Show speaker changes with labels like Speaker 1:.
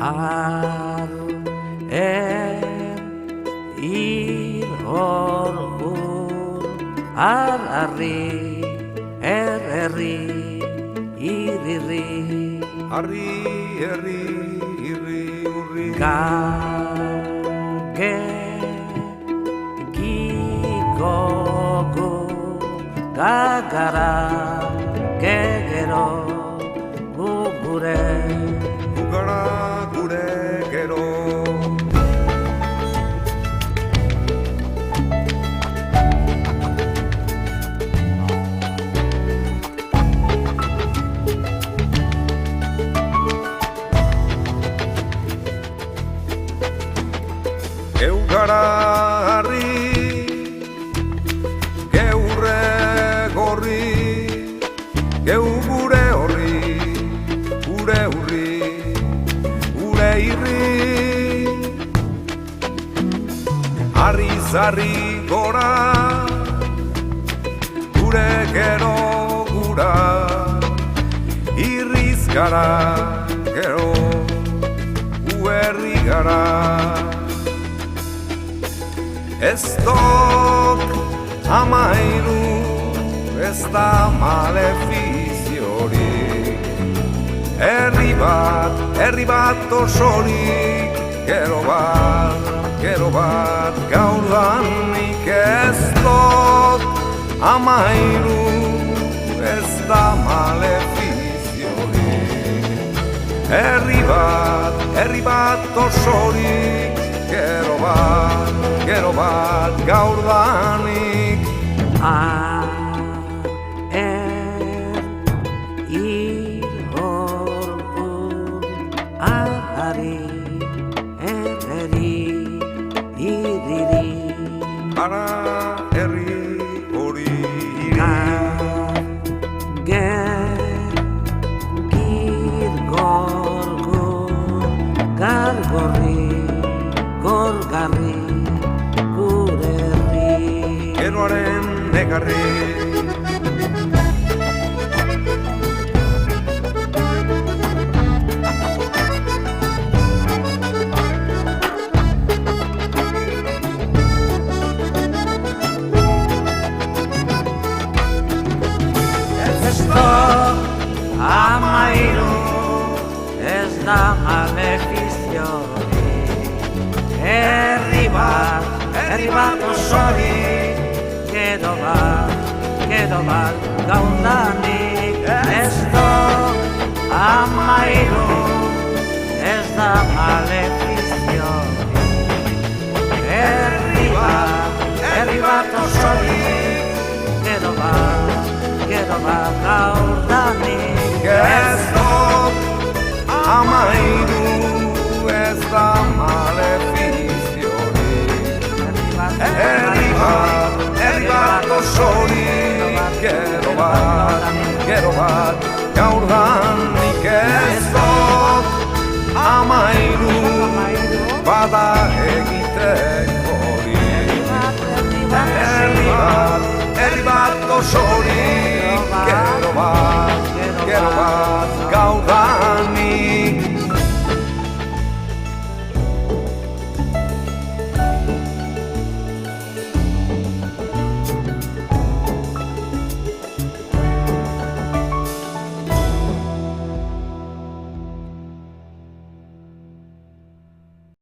Speaker 1: Ar ir hor arri herri irri
Speaker 2: Harri, herri, irri, urri
Speaker 1: Gage gigogu gagara gegero gugure
Speaker 2: Gugara, gure, gero Eugara harri, geurre gorri, geu gure horri, gure urri, gure irri. Harri zarri gora, gure gero gura, irriz gara, gero, uerri gara. Ez dok amairu, ez da malefiziorik Herri bat osorik Gero bat gaurdanik Ez dok amairu, ez da malefiziorik Herri bat osorik Gero bat gaurdanik
Speaker 1: ir ari herri irri
Speaker 2: Ara herri hori
Speaker 1: gargorri gorgarri gure herri
Speaker 2: Geroaren negarri
Speaker 1: Amairu ez da malefiziorik Herri bat osorik Gero bat gaurdanik Ez dok amairu ez da malefiziorik Herri bat osorik Gero bat gaurdanik
Speaker 2: Ez dok amairu, ez da malefiziorik Herri bat osorik Gero bat gaurdanik Ez dok amairu, bada egitekorik Herri bat osorik Gero bat gaurdanik